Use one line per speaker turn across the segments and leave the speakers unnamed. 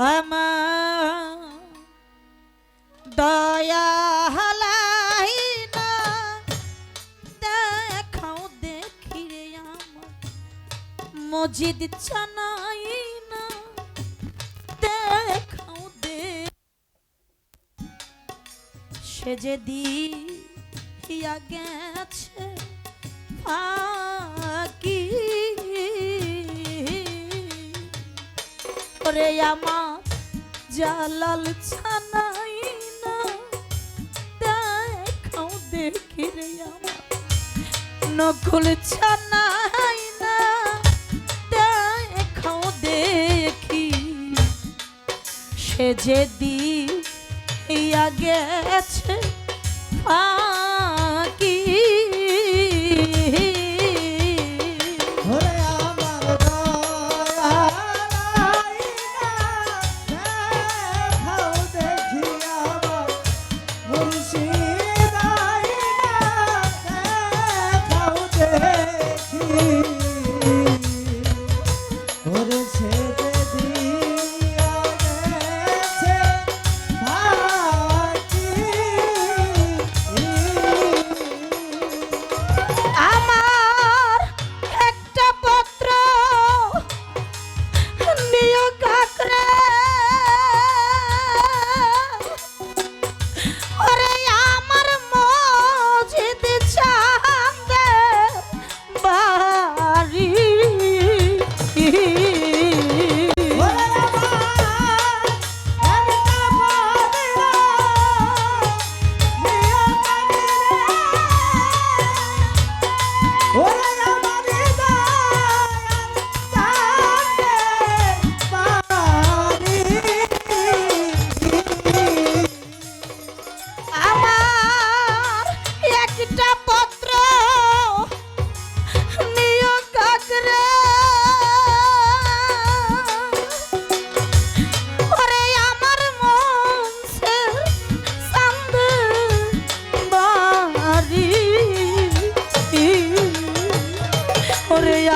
আমার দয়া হালাই না দেখাও দেখি রে আমার মসজিদ জানাই না দেখাও দে সে যে দিয়া গেছে ফাঁকি ওরে আমার জালাল ছানাই না দেখাও দেখি রে আমার নকুল ছানাই না দেখাও দেখি সে যে দিয়া গেছে ফাঁকি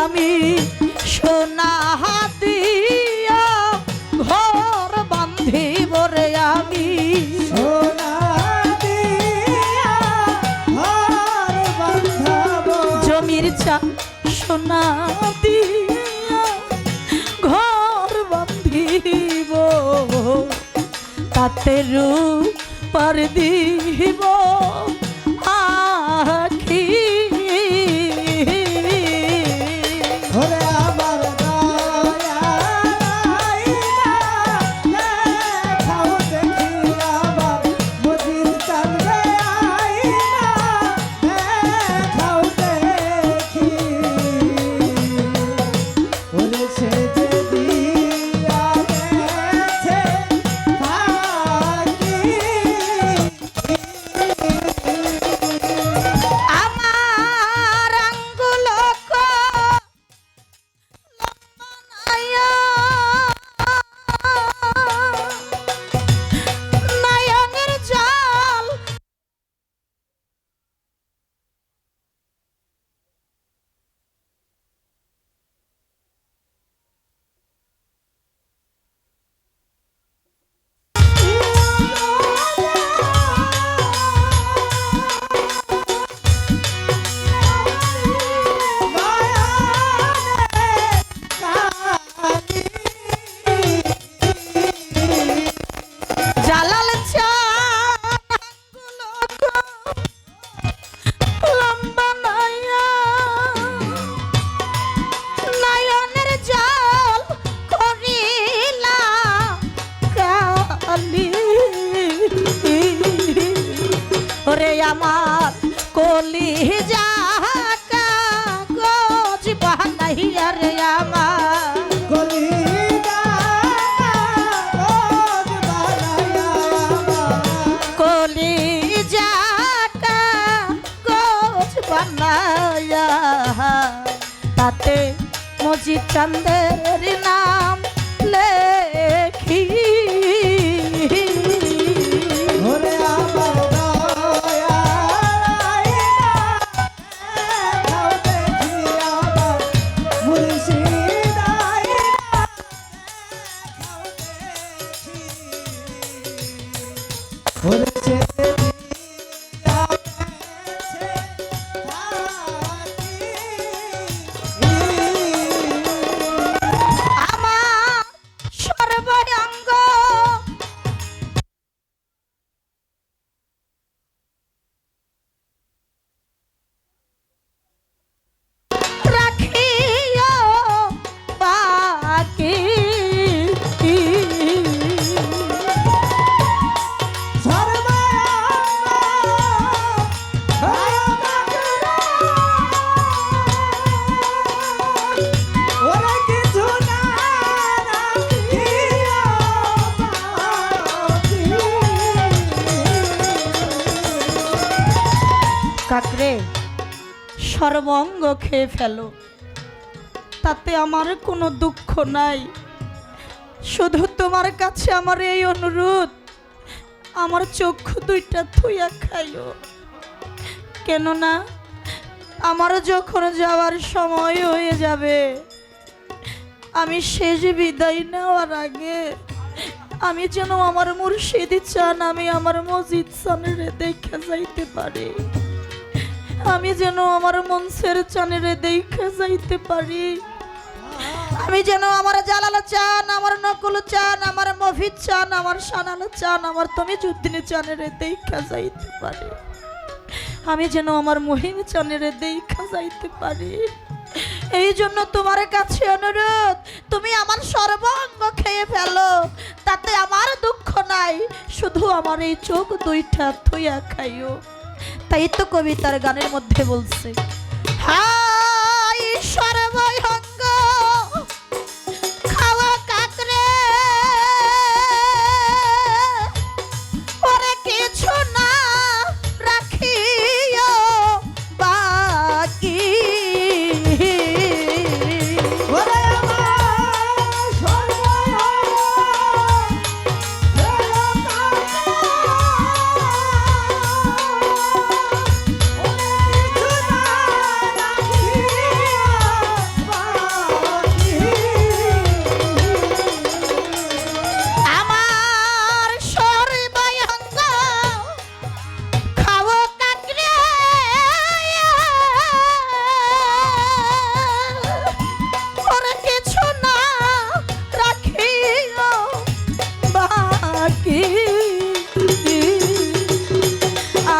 আমি সোনা দিয়া ঘর বাঁধিব রে আমি সোনা দিয়া ঘর বাঁধাব জমির চাল সোনা দিয়া ঘর বাঁধিব তাতে রূপার দিব আখি আমার কলি যাকা গোজ বানাইয়া রে আমার কলি যাকা গোজ বানাইয়া কলি যাকা গোজ বানাইয়া তাতে মজিদ চাঁদের নাম লেখি সর্বঙ্গ খেয়ে ফেলো, তাতে আমার কোনো দুঃখ নাই। শুধু তোমার কাছে আমার এই অনুরোধ, আমার চক্ষু দুইটা থুইয়া খাইও। কেননা আমারও যখন যাওয়ার সময় হয়ে যাবে, আমি শেষ বিদায় নেওয়ার আগে আমি যেন আমার মুর্শিদি চান, আমি আমার মসজিদ চানেরে দেখে যাইতে পারি, আমি যেন আমার মনসের চানেরে দেখে যাইতে পারি, আমি যেন আমার জালাল চান, আমার নকুল চান, আমার মফিদ চান, আমার সানাল চান, আমার তুমি যুদ্দিনী চানেরে দেখে যাইতে পারি, আমি যেন আমার মহিম চানেরে দেখে যাইতে পারি। এই জন্য তোমার কাছে অনুরোধ, তুমি আমার সর্বাঙ্গ খেয়ে ফেলো, তাতে আমার দুঃখ নাই, শুধু আমার এই চোখ দুইটা থুইয়া খাইও। তাই তো কবিতার গানের মধ্যে বলছে, হাই সর্বাঙ্গ খাওয়া কাকরে, ওরে কিছু না রাখিও বাকি।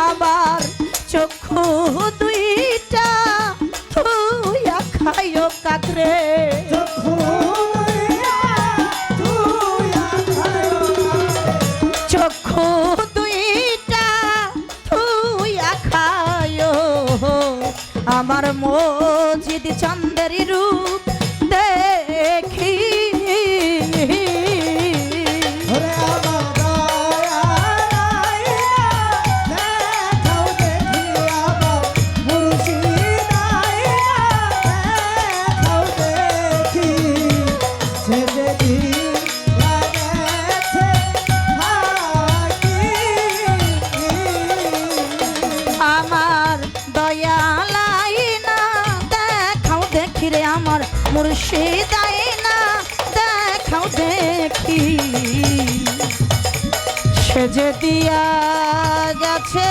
আমার চক্ষু দুইটা থুইয়া খাইও কাকরে, চক্ষু দুইটা থুইয়া খাইও, আমার মজিদ চন্দ্রের রূপ দেখি। আমার দয়াল আইনা দেখাও দেখি রে, আমার মুর্শিদ আইনা দেখাও দেখি, সে যে দিয়া গেছে